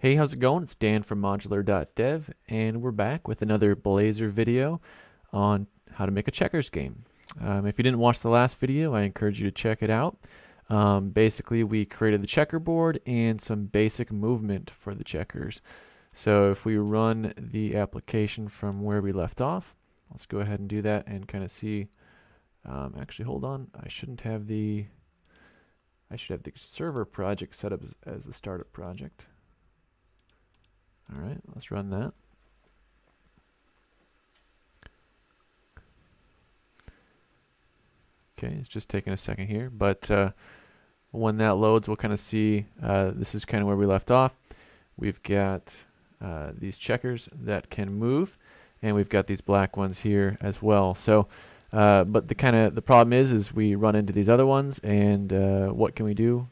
Hey, how's it going? It's Dan from modular.dev, and we're back with another Blazor video on how to make a checkers game. If you didn't watch the last video, I encourage you to check it out. Basically, we created the checkerboard and some basic movement for the checkers. So if we run the application from where we left off, let's go ahead and do that and kind of see. Actually, hold on. I should have the server project set up as the startup project. All right, let's run that. Okay, it's just taking a second here, but when that loads, we'll kind of see this is kind of where we left off. We've got these checkers that can move, and we've got these black ones here as well. So, but the problem is we run into these other ones, and what can we do?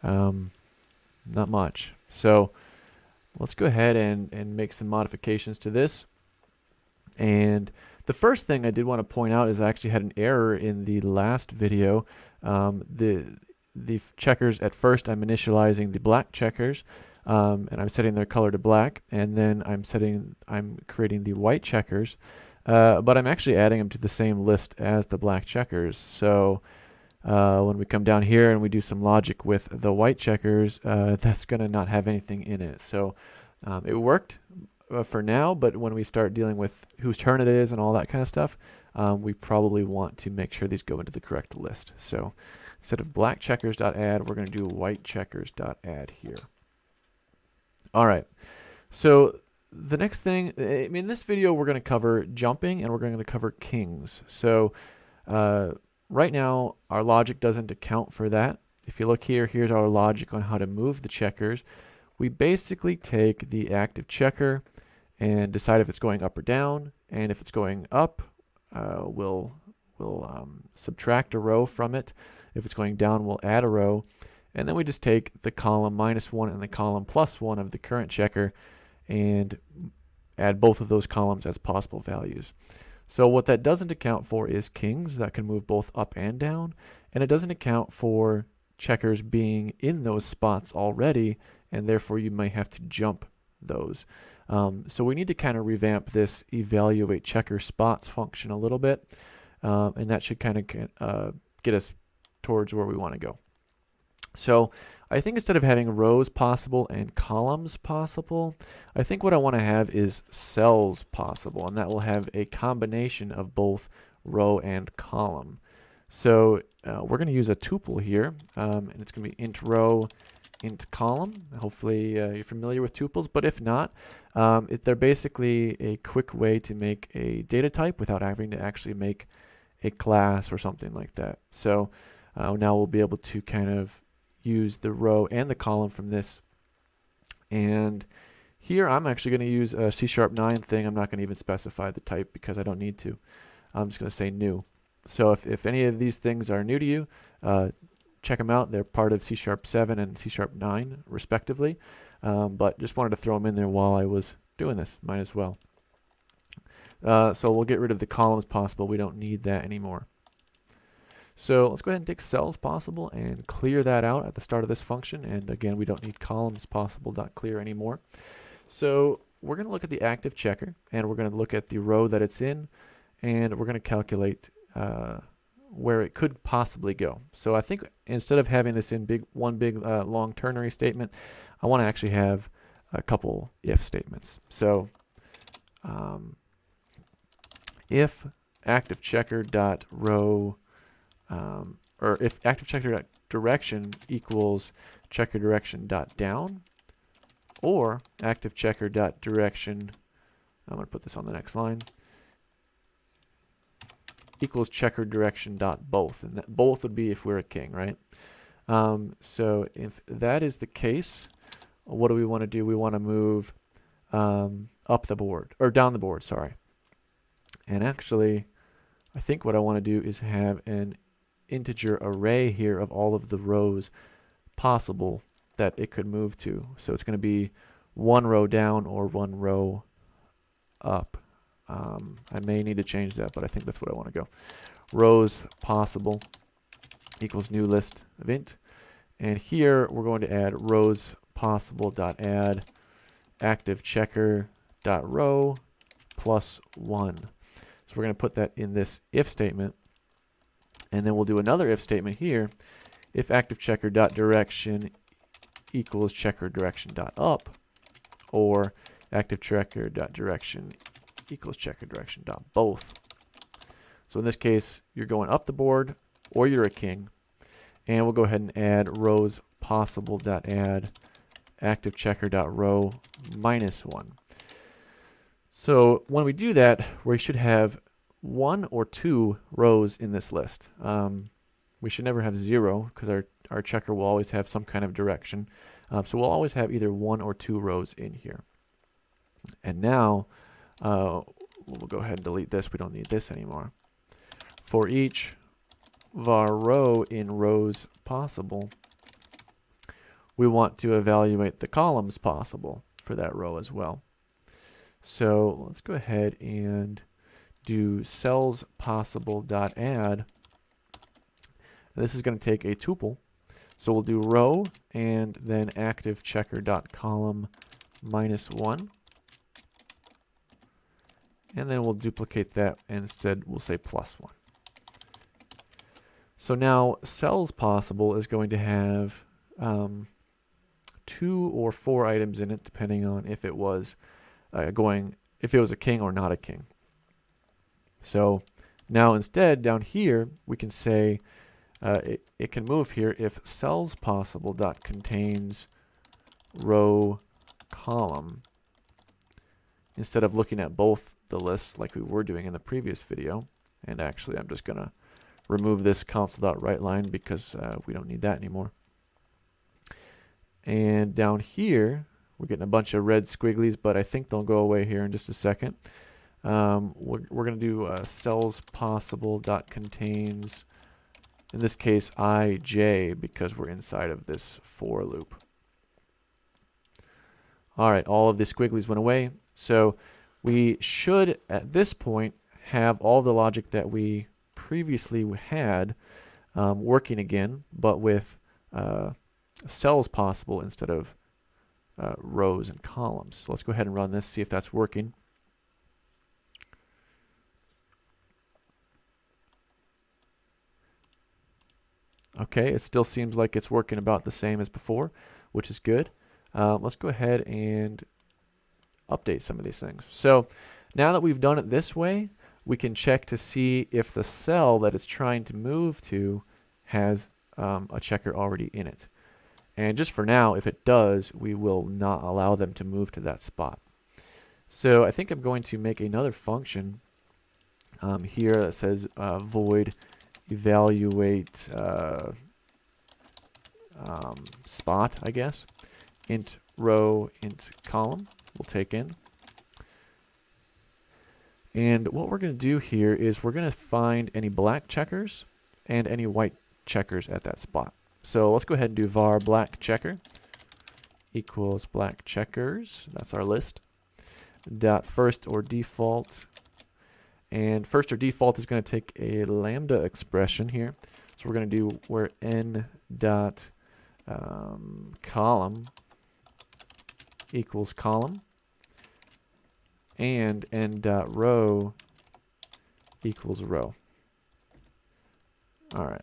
Not much. So let's go ahead and make some modifications to this. And the first thing I did want to point out is I actually had an error in the last video. The checkers, at first I'm initializing the black checkers, and I'm setting their color to black, and then I'm creating the white checkers, but I'm actually adding them to the same list as the black checkers. So when we come down here and we do some logic with the white checkers, that's going to not have anything in it. So it worked for now, but when we start dealing with whose turn it is and all that kind of stuff, we probably want to make sure these go into the correct list. So instead of black checkers.add, we're going to do white checkers.add here. All right. So the next thing, in this video, we're going to cover jumping and we're going to cover kings. So right now, our logic doesn't account for that. If you look here, here's our logic on how to move the checkers. We basically take the active checker and decide if it's going up or down. And if it's going up, we'll subtract a row from it. If it's going down, we'll add a row. And then we just take the column -1 and the column +1 of the current checker and add both of those columns as possible values. So what that doesn't account for is kings that can move both up and down, and it doesn't account for checkers being in those spots already, and therefore you might have to jump those. So we need to kind of revamp this evaluate checker spots function a little bit, and that should kind of get us towards where we want to go. So I think instead of having rows possible and columns possible, I think what I want to have is cells possible, and that will have a combination of both row and column. So we're going to use a tuple here, and it's going to be int row, int column. Hopefully you're familiar with tuples, but if not, they're basically a quick way to make a data type without having to actually make a class or something like that. So now we'll be able to kind of use the row and the column from this. And here I'm actually going to use a C#9 thing. I'm not going to even specify the type because I don't need to. I'm just going to say new. So if any of these things are new to you, check them out. They're part of C#7 and C#9 respectively. But just wanted to throw them in there while I was doing this. Might as well. So we'll get rid of the columns possible. We don't need that anymore. So let's go ahead and take cells possible and clear that out at the start of this function. And again, we don't need columns possible.clear anymore. So we're going to look at the active checker, and we're going to look at the row that it's in, and we're going to calculate where it could possibly go. So I think instead of having this in one big long ternary statement, I want to actually have a couple if statements. So if active checker dot row or if active checker direction equals checker direction dot down, or active checker dot direction, I'm going to put this on the next line, equals checker direction dot both, and that both would be if we're a king, right? So if that is the case, what do we want to do? We want to move up the board, or down the board, sorry. And actually, I think what I want to do is have an integer array here of all of the rows possible that it could move to. So it's going to be one row down or one row up. I may need to change that, but I think that's what I want to go. Rows possible equals new list of int. And here we're going to add rows possible.add active checker dot row plus 1. So we're going to put that in this if statement, and then we'll do another if statement here. If active checker dot direction equals checker direction dot up, or active checker dot direction equals checker direction dot both. So in this case, you're going up the board or you're a king, and we'll go ahead and add rows possible dot add active checker dot row minus 1. So when we do that, we should have 1 or 2 rows in this list. We should never have 0 because our checker will always have some kind of direction. So we'll always have either 1 or 2 rows in here. And now we'll go ahead and delete this. We don't need this anymore. For each var row in rows possible, we want to evaluate the columns possible for that row as well. So let's go ahead and do cells possible dot add. This is going to take a tuple. So we'll do row and then active checker dot column minus 1. And then we'll duplicate that, and instead we'll say plus 1. So now cells possible is going to have 2 or 4 items in it, depending on if it was if it was a king or not a king. So now instead down here we can say it can move here if cells possible dot contains row column, instead of looking at both the lists like we were doing in the previous video. And actually I'm just gonna remove this console.writeLine because we don't need that anymore. And down here we're getting a bunch of red squigglies, but I think they'll go away here in just a second. We're going to do cells possible dot contains, in this case ij, because we're inside of this for loop. All right, all of the squigglies went away. So we should at this point have all the logic that we previously had working again, but with cells possible instead of rows and columns. So let's go ahead and run this, see if that's working. Okay, it still seems like it's working about the same as before, which is good. Let's go ahead and update some of these things. So now that we've done it this way, we can check to see if the cell that it's trying to move to has a checker already in it. And just for now, if it does, we will not allow them to move to that spot. So I think I'm going to make another function here that says void evaluate spot, I guess. Int row, int column, we'll take in. And what we're going to do here is we're going to find any black checkers and any white checkers at that spot. So let's go ahead and do var black checker equals black checkers. That's our list. Dot first or default. And first or default is going to take a lambda expression here. So we're going to do where n dot column equals column, and n dot row equals row. All right.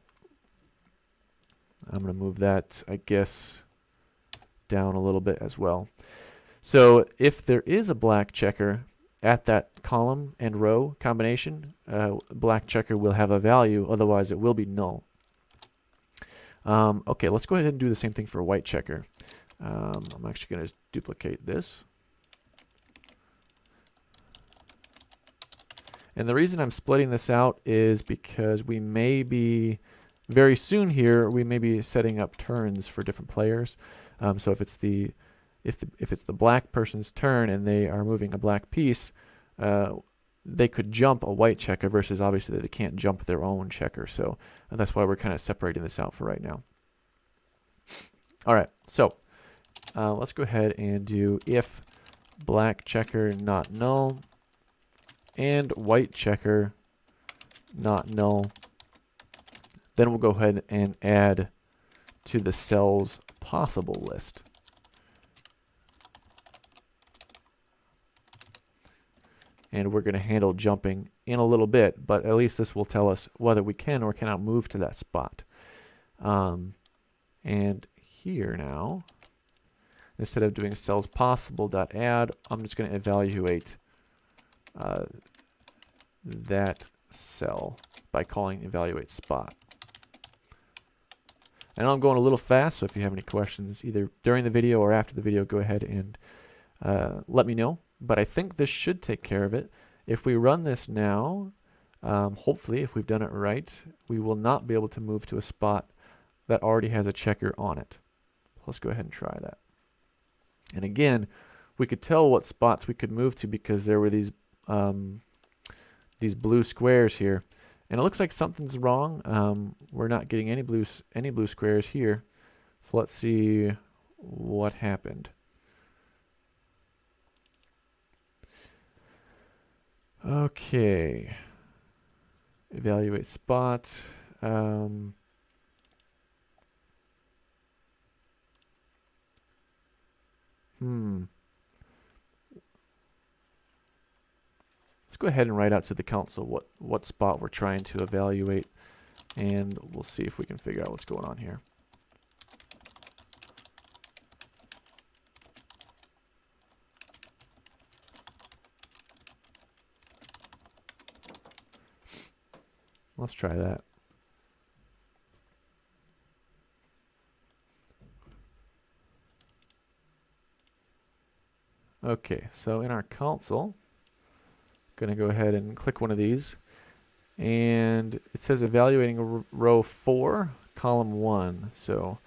I'm going to move that, I guess, down a little bit as well. So if there is a black checker at that column and row combination, black checker will have a value, otherwise it will be null. Okay, let's go ahead and do the same thing for a white checker. I'm actually going to duplicate this. And the reason I'm splitting this out is because we may be, very soon here, we may be setting up turns for different players. So if it's the black person's turn and they are moving a black piece, they could jump a white checker versus obviously they can't jump their own checker. So that's why we're kind of separating this out for right now. All right, so let's go ahead and do if black checker not null and white checker not null. Then we'll go ahead and add to the cells possible list. and we're going to handle jumping in a little bit, but at least this will tell us whether we can or cannot move to that spot. And here now, instead of doing cells possible.add, I'm just going to evaluate that cell by calling evaluate spot. I know I'm going a little fast, so if you have any questions either during the video or after the video, go ahead and let me know. But I think this should take care of it. If we run this now, hopefully if we've done it right, we will not be able to move to a spot that already has a checker on it. Let's go ahead and try that. And again, we could tell what spots we could move to because there were these blue squares here. And it looks like something's wrong. We're not getting any blue squares here. So let's see what happened. Okay. Evaluate spot. Let's go ahead and write out to the council what spot we're trying to evaluate, and we'll see if we can figure out what's going on here. Let's try that. Okay, so in our console, going to go ahead and click one of these, and it says evaluating row 4, column 1. So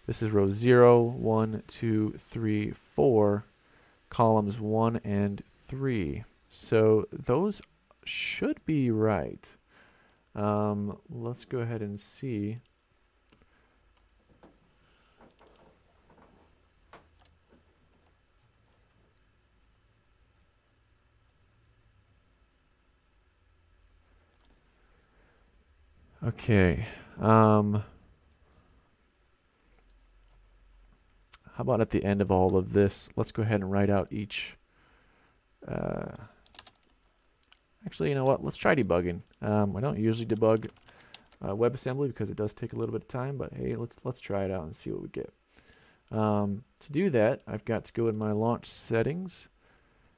this is row 0, 1, 2, 3, 4, columns 1 and 3. So those should be right. Let's go ahead and see. Okay. How about at the end of all of this, let's go ahead and write out each. Actually, you know what? Let's try debugging. I don't usually debug WebAssembly because it does take a little bit of time, but hey, let's try it out and see what we get. To do that, I've got to go in my launch settings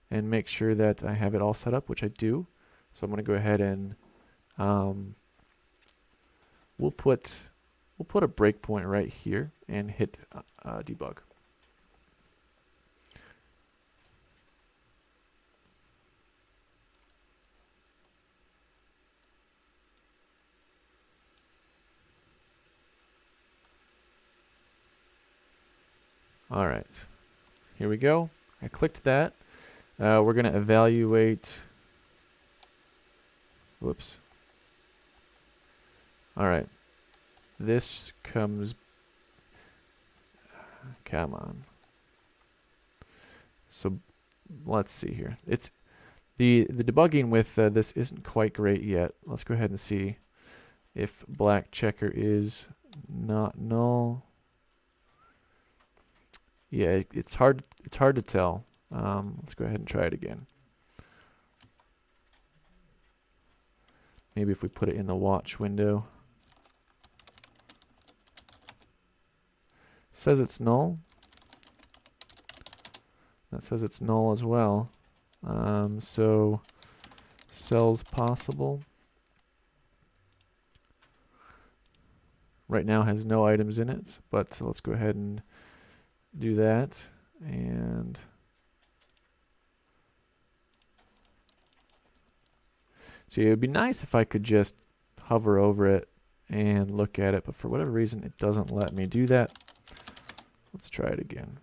and make sure that I have it all set up, which I do. So I'm going to go ahead and we'll put a breakpoint right here and hit debug. All right, here we go. I clicked that. We're going to evaluate. Whoops. All right. This comes. Come on. So let's see here. It's the debugging with this isn't quite great yet. Let's go ahead and see if black checker is not null. Yeah, it's hard to tell. Let's go ahead and try it again. Maybe if we put it in the watch window. Says it's null. That says it's null as well. So cells possible. Right now has no items in it, but let's go ahead and do that. And so it would be nice if I could just hover over it and look at it, but for whatever reason it doesn't let me do that. Let's try it again.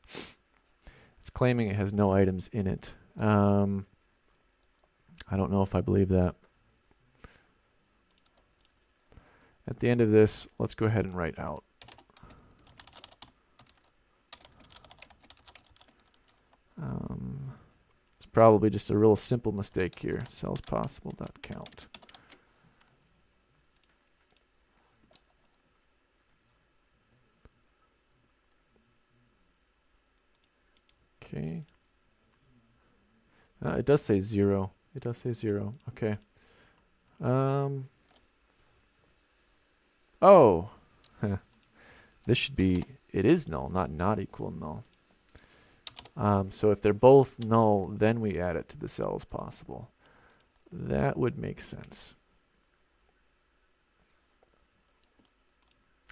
It's claiming it has no items in it. I don't know if I believe that. At the end of this, let's go ahead and write out. It's probably just a real simple mistake here. Cells possible.count. Okay. It does say 0. It does say 0. Okay. Oh. This should be, it is null, not equal null. So if they're both null, then we add it to the cell as possible. That would make sense.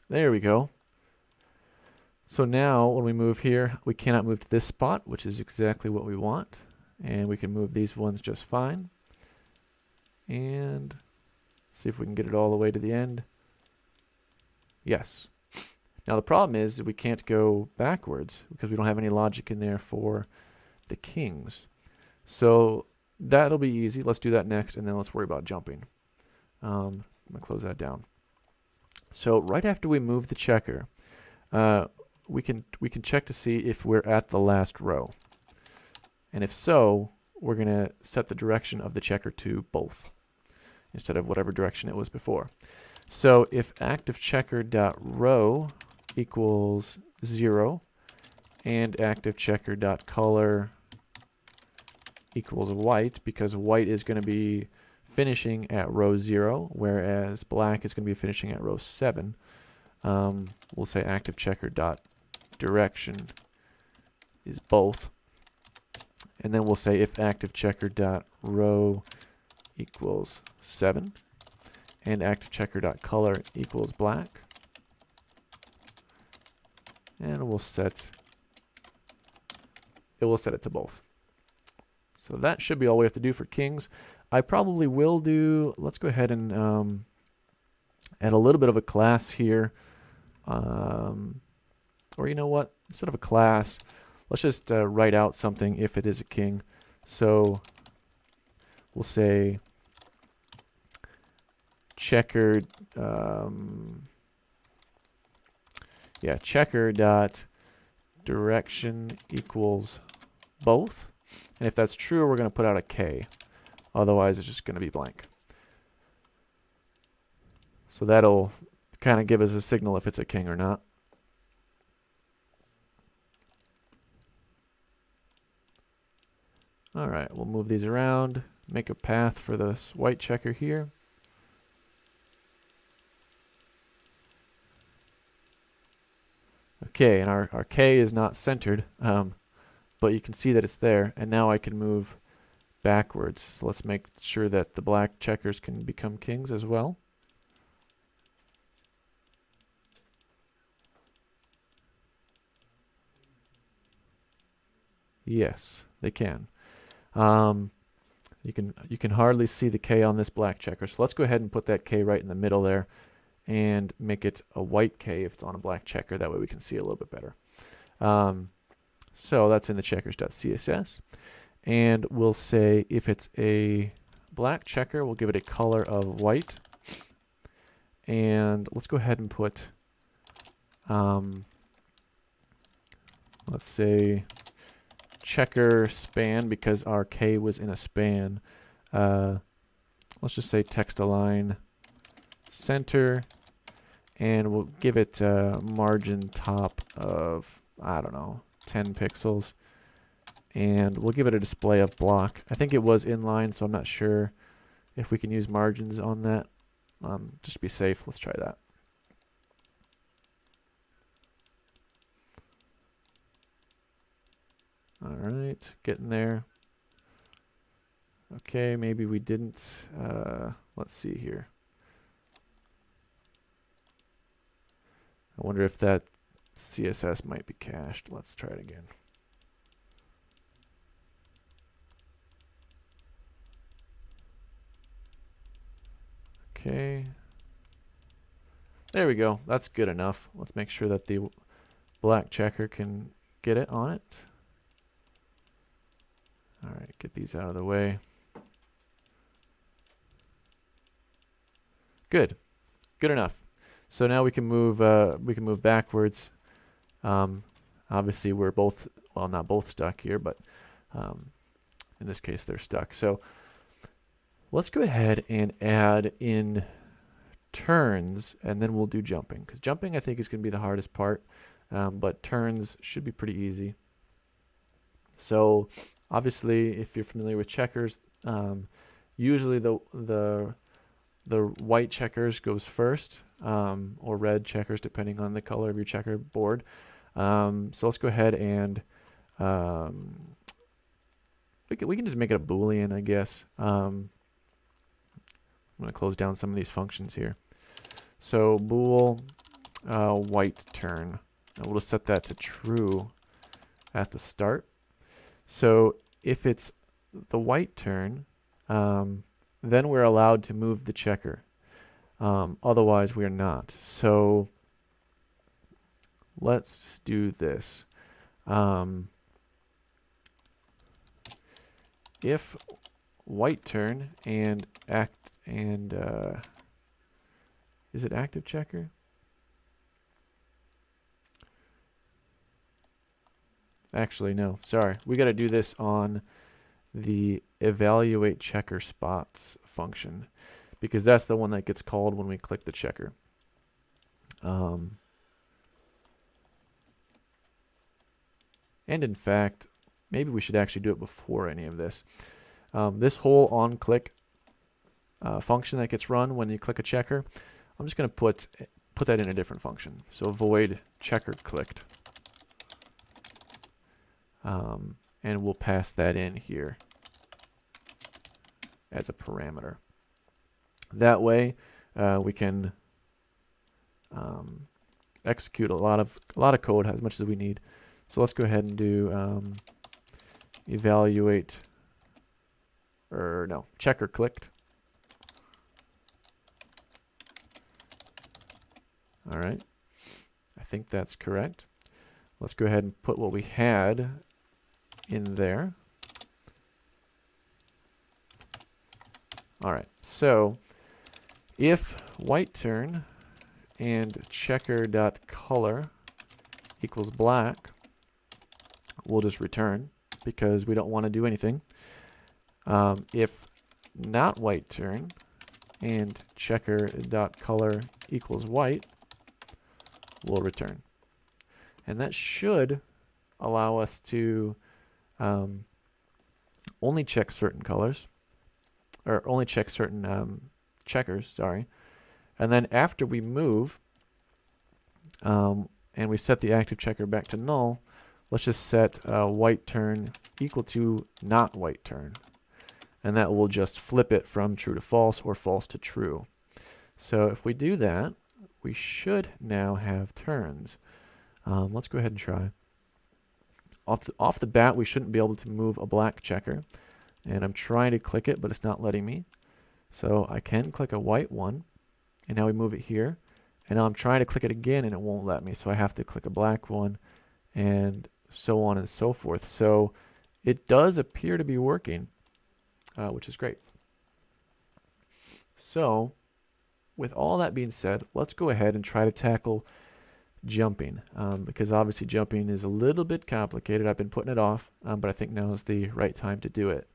There we go. So now when we move here, we cannot move to this spot, which is exactly what we want. And we can move these ones just fine. And see if we can get it all the way to the end. Yes. Now the problem is that we can't go backwards because we don't have any logic in there for the kings. So that'll be easy. Let's do that next, and then let's worry about jumping. I'm going to close that down. So right after we move the checker, we can check to see if we're at the last row. And if so, we're going to set the direction of the checker to both instead of whatever direction it was before. So if activeChecker.row equals 0 and activeChecker.color equals white, because white is going to be finishing at row 0, whereas black is going to be finishing at row 7. We'll say activeChecker.direction is both. And then we'll say if activeChecker.row equals 7 and activeChecker.color equals black. And we'll set it to both. So that should be all we have to do for kings. I probably will do, let's go ahead and add a little bit of a class here. Or you know what, instead of a class, let's just write out something if it is a king. So we'll say checker, checker dot direction equals both. And if that's true, we're going to put out a K. Otherwise, it's just going to be blank. So that'll kind of give us a signal if it's a king or not. All right, we'll move these around, make a path for this white checker here. Okay, and our K is not centered, but you can see that it's there, and now I can move backwards. So let's make sure that the black checkers can become kings as well. Yes, they can. You can hardly see the K on this black checker. So let's go ahead and put that K right in the middle there and make it a white K if it's on a black checker. That way we can see it a little bit better. So that's in the checkers.css. And we'll say if it's a black checker, we'll give it a color of white. And let's go ahead and put, let's say checker span, because our K was in a span. Let's just say text align center, and we'll give it margin top of, I don't know, 10 pixels. And we'll give it a display of block. I think it was inline, so I'm not sure if we can use margins on that. Just to be safe, let's try that. All right, getting there. Okay, maybe we didn't. Let's see here. I wonder if that CSS might be cached. Let's try it again. Okay. There we go. That's good enough. Let's make sure that the black checker can get it on it. All right, get these out of the way. Good. Good enough. So now we can move backwards. Obviously we're both, well, not both stuck here, but in this case they're stuck. So let's go ahead and add in turns, and then we'll do jumping, because jumping I think is going to be the hardest part, but turns should be pretty easy. So obviously, if you're familiar with checkers, usually the white checkers goes first, or red checkers depending on the color of your checkerboard. So let's go ahead and we can just make it a Boolean, I guess. I'm going to close down some of these functions here. So bool white turn. And we'll just set that to true at the start. So if it's the white turn, then we're allowed to move the checker. Otherwise, we are not. So let's do this. If white turn and is it active checker? Actually, no. Sorry. We got to do this on the evaluate checker spots function, because that's the one that gets called when we click the checker. And in fact, maybe we should actually do it before any of this. This whole on-click function that gets run when you click a checker, I'm just going to put that in a different function. So void checker clicked. And we'll pass that in here as a parameter. That way, we can execute a lot of code as much as we need. So let's go ahead and do evaluate, or no, checker clicked. All right, I think that's correct. Let's go ahead and put what we had in there. All right, so if white turn and checker.color equals black, we'll just return because we don't want to do anything. If not white turn and checker.color equals white, we'll return. And that should allow us to only check certain colors, or only check certain checkers, sorry. And then after we move, and we set the active checker back to null, let's just set white turn equal to not white turn. And that will just flip it from true to false or false to true. So if we do that, we should now have turns. Let's go ahead and try. Off the bat, we shouldn't be able to move a black checker. And I'm trying to click it, but it's not letting me. So I can click a white one. And now we move it here. And now I'm trying to click it again, and it won't let me. So I have to click a black one, and so on and so forth. So it does appear to be working, which is great. So with all that being said, let's go ahead and try to tackle jumping, because obviously jumping is a little bit complicated. I've been putting it off, but I think now is the right time to do it.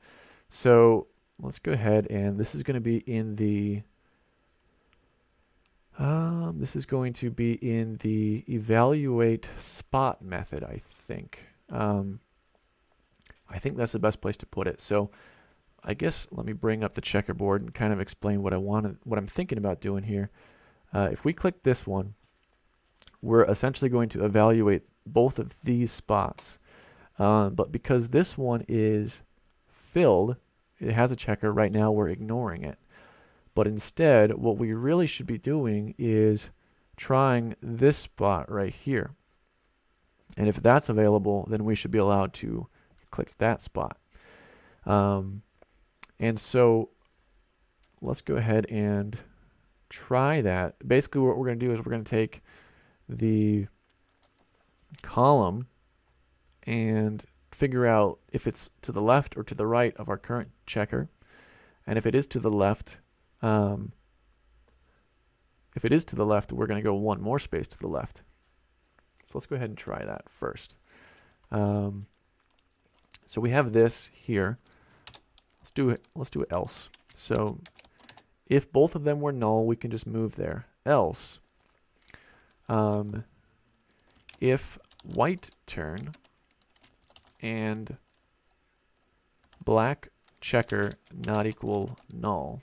So let's go ahead, and this is going to be in the evaluate spot method, I think. I think that's the best place to put it. So I guess let me bring up the checkerboard and kind of explain what I'm thinking about doing here. If we click this one, we're essentially going to evaluate both of these spots. But because this one is filled, it has a checker right now, we're ignoring it. But instead, what we really should be doing is trying this spot right here. And if that's available, then we should be allowed to click that spot. And so let's go ahead and try that. Basically, what we're going to do is we're going to take the column and figure out if it's to the left or to the right of our current checker. And if it is to the left, we're going to go one more space to the left. So let's go ahead and try that first. So we have this here. Let's do it else. So if both of them were null, we can just move there. Else, if white turn and black checker not equal null.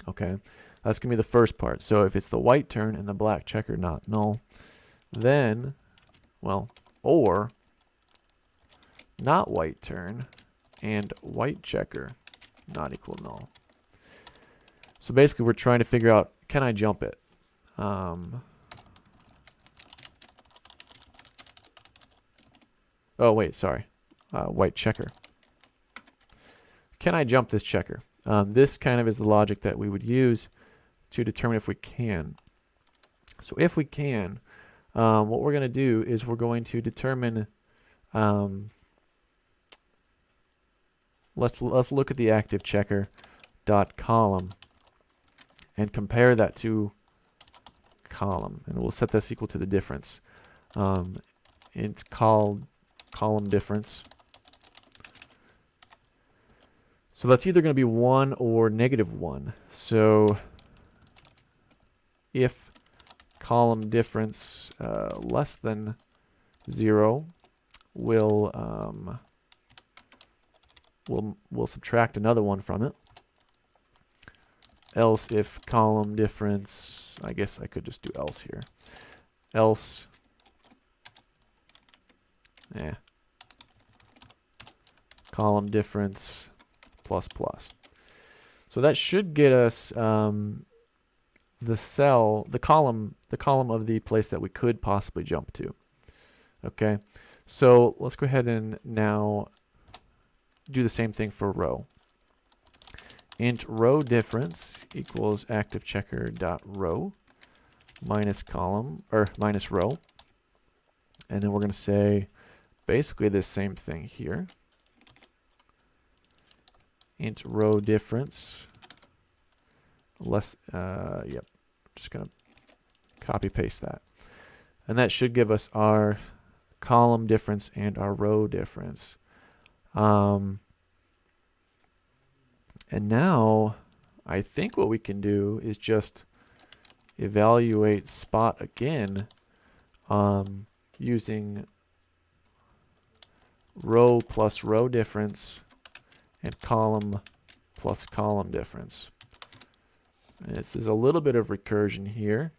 Okay, that's going to be the first part. So if it's the white turn and the black checker not null, then, well, or not white turn and white checker not equal null. So basically we're trying to figure out, can I jump it? Oh wait, sorry, white checker. Can I jump this checker? This kind of is the logic that we would use to determine if we can. So if we can, what we're going to do is we're going to determine, let's look at the active checker dot column and compare that to column, and we'll set this equal to the difference. It's called column difference. So that's either going to be 1 or -1. So if column difference less than 0, we'll subtract another one from it. Else if column difference, I guess I could just do else here. Else, column difference plus plus. So that should get us the column of the place that we could possibly jump to. Okay, so let's go ahead and now do the same thing for row. Int row difference equals active checker dot row minus column or minus row, and then we're going to say basically the same thing here. Int row difference less, yep, just going to copy paste that, and that should give us our column difference and our row difference. And now I think what we can do is just evaluate spot again, using row plus row difference and column plus column difference. And this is a little bit of recursion here.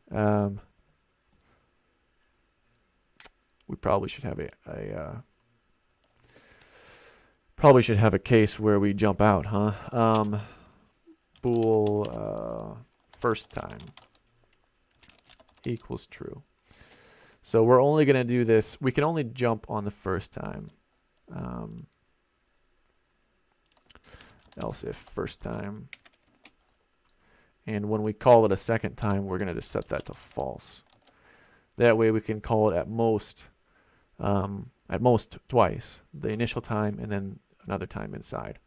We probably should have a case where we jump out, huh? Bool first time equals true. So we're only going to do this. We can only jump on the first time. Else if first time. And when we call it a second time, we're going to just set that to false. That way we can call it at most twice, the initial time and then another time inside.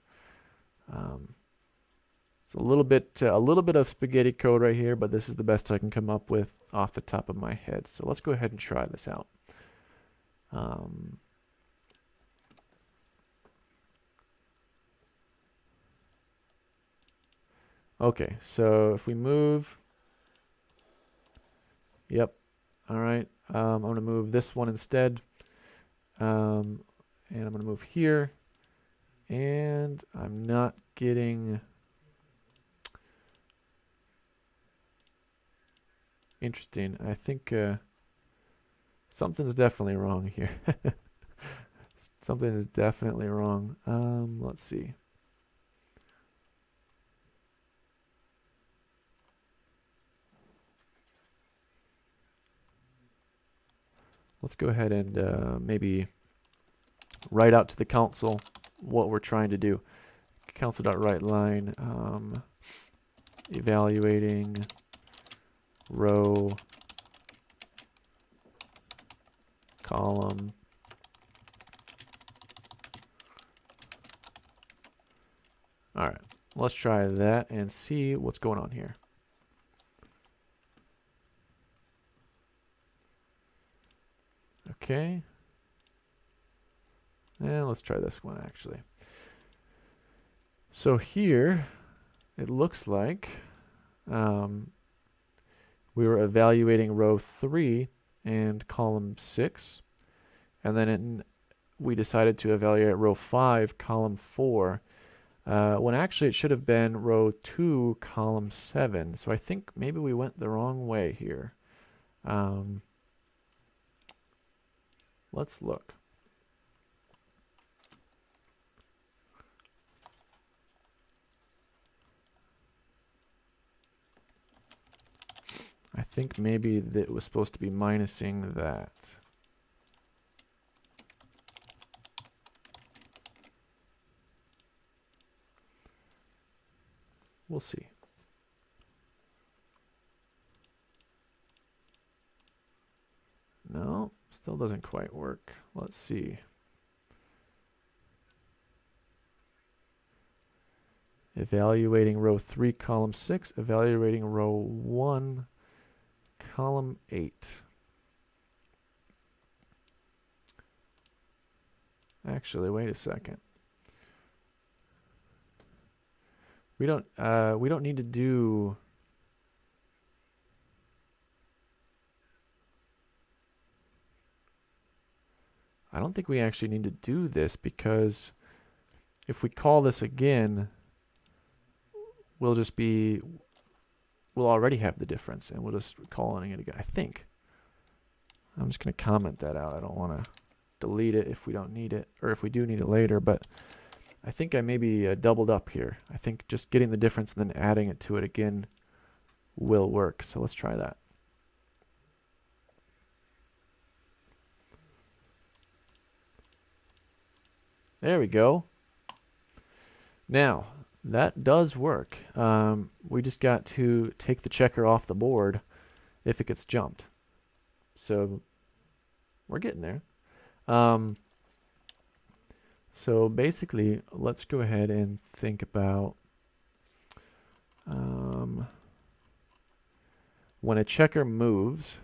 It's a little bit of spaghetti code right here, but this is the best I can come up with off the top of my head. So let's go ahead and try this out. Okay, so if we move, yep, all right, I'm going to move this one instead, and I'm going to move here, and I'm not getting, interesting, I think something's definitely wrong here. Something is definitely wrong. Let's see. Let's go ahead and maybe write out to the console what we're trying to do. Console.writeLine, evaluating row, column, all right, let's try that and see what's going on here. Okay, and let's try this one actually. So here it looks like we were evaluating row 3 and column 6, and then we decided to evaluate row 5, column 4, when actually it should have been row 2, column 7. So I think maybe we went the wrong way here. Let's look. I think maybe that it was supposed to be minusing that. We'll see. No, still doesn't quite work. Let's see. Evaluating row 3, column 6, evaluating row 1, column 8. Actually, wait a second. We don't need to do I don't think we actually need to do this, because if we call this again, we'll already have the difference, and we'll just call it again, I think. I'm just going to comment that out. I don't want to delete it if we don't need it, or if we do need it later, but I think I maybe doubled up here. I think just getting the difference and then adding it to it again will work. So let's try that. There we go. Now, that does work. We just got to take the checker off the board if it gets jumped. So we're getting there. So basically, let's go ahead and think about when a checker moves,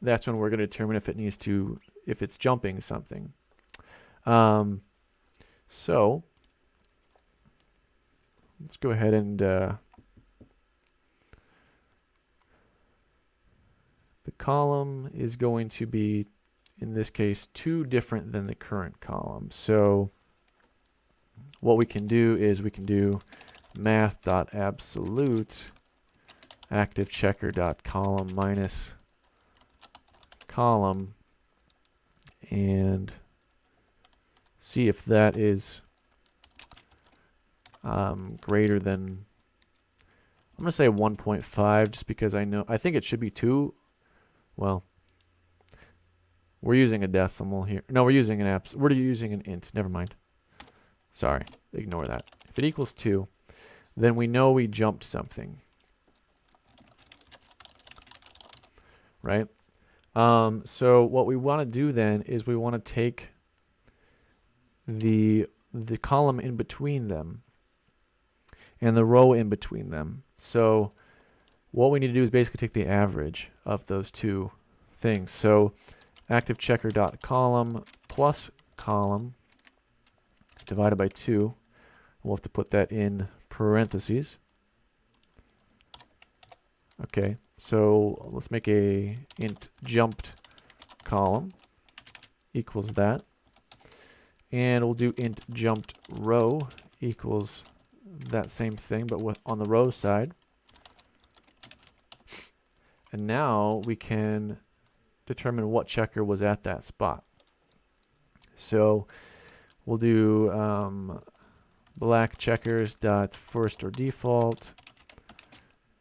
that's when we're going to determine if it's jumping something. So let's go ahead and the column is going to be, in this case, 2 different than the current column. So what we can do is we can do math.absolute activeChecker.column minus column and see if that is greater than, I'm going to say 1.5, just because I think it should be 2. Well, we're using a decimal here. No, we're using an int. Never mind. Sorry, ignore that. If it equals 2, then we know we jumped something. Right? So what we want to do then is we want to take the column in between them and the row in between them. So what we need to do is basically take the average of those two things. So activeChecker.column plus column divided by 2. We'll have to put that in parentheses. Okay, so let's make a int jumped column equals that. And we'll do int jumped row equals that same thing, but on the row side. And now we can determine what checker was at that spot. So we'll do black checkers dot first or default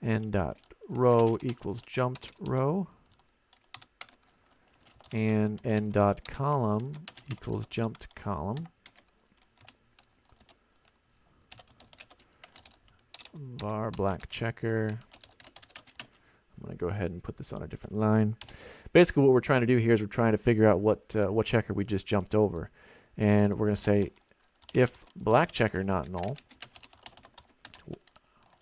and dot row equals jumped row, and n dot column equals jumped column. Var black checker. I'm going to go ahead and put this on a different line. Basically what we're trying to do here is we're trying to figure out what checker we just jumped over. And we're going to say if black checker not null,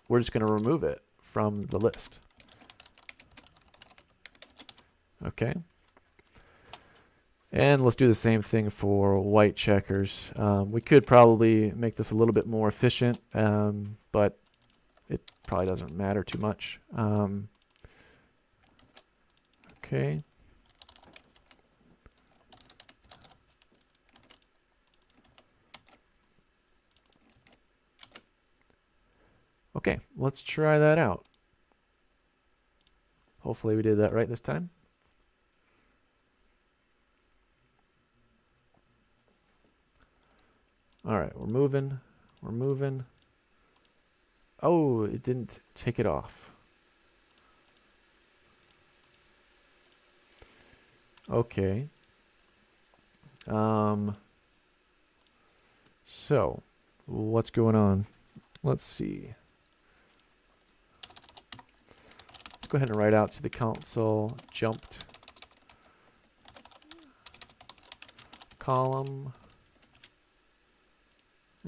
we're just going to remove it from the list. Okay. And let's do the same thing for white checkers. We could probably make this a little bit more efficient, but it probably doesn't matter too much. Okay. Okay, let's try that out. Hopefully we did that right this time. All right, we're moving. We're moving. Oh, it didn't take it off. Okay. So, what's going on? Let's see. Let's go ahead and write out to the console jumped column.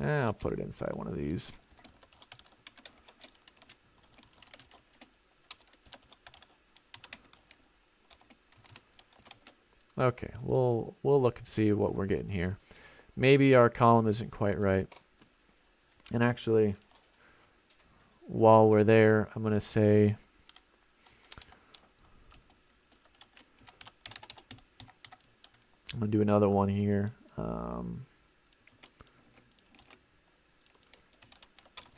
I'll put it inside one of these. Okay, we'll look and see what we're getting here. Maybe our column isn't quite right. And actually, while we're there, I'm going to say I'm going to do another one here.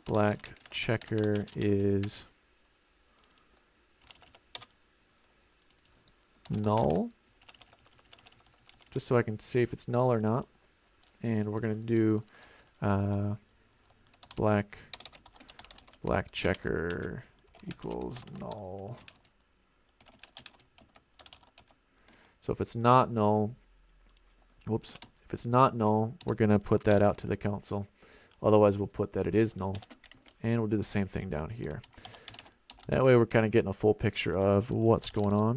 Black checker is null, just so I can see if it's null or not. And we're going to do black checker equals null. So if it's not null, whoops, if it's not null, we're going to put that out to the console. Otherwise, we'll put that it is null. And we'll do the same thing down here. That way we're kind of getting a full picture of what's going on.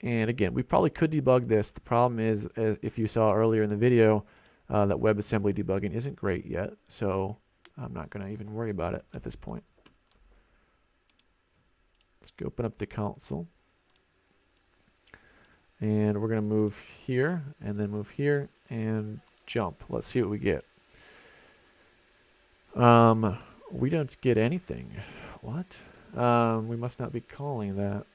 And again, we probably could debug this. The problem is, if you saw earlier in the video, that WebAssembly debugging isn't great yet. So I'm not going to even worry about it at this point. Let's go open up the console. And we're going to move here, and then move here, and jump. Let's see what we get. We don't get anything. What? We must not be calling that.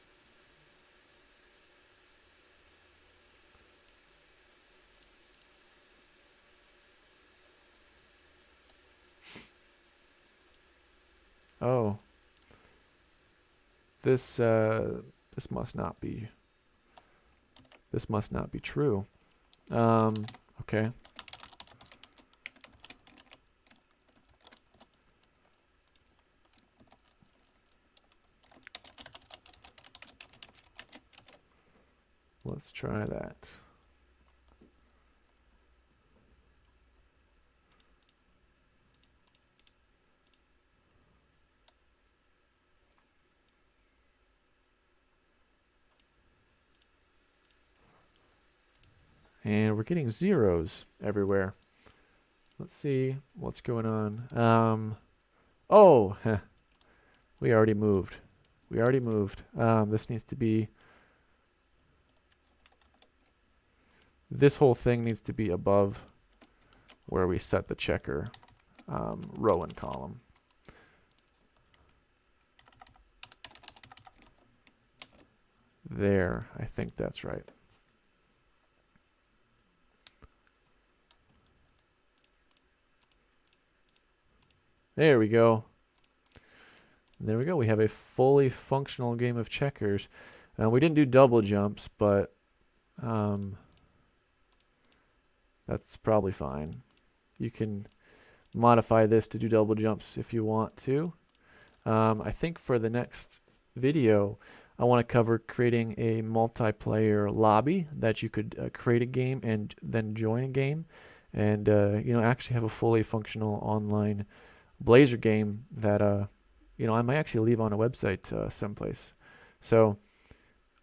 Oh. This must not be. This must not be true. Okay. Let's try that. And we're getting zeros everywhere. Let's see what's going on. Oh, we already moved. We already moved. This needs to be, this whole thing needs to be above where we set the checker row and column. There, I think that's right. There we go. There we go. We have a fully functional game of checkers. We didn't do double jumps, but that's probably fine. You can modify this to do double jumps if you want to. I think for the next video, I want to cover creating a multiplayer lobby that you could create a game and then join a game, and actually have a fully functional online Blazor game that I might actually leave on a website someplace. So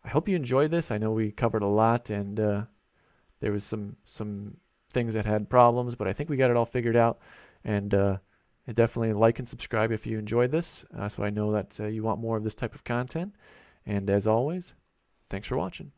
I hope you enjoyed this. I know we covered a lot, and there was some things that had problems, but I think we got it all figured out. And definitely like and subscribe if you enjoyed this, so I know that you want more of this type of content. And as always, thanks for watching.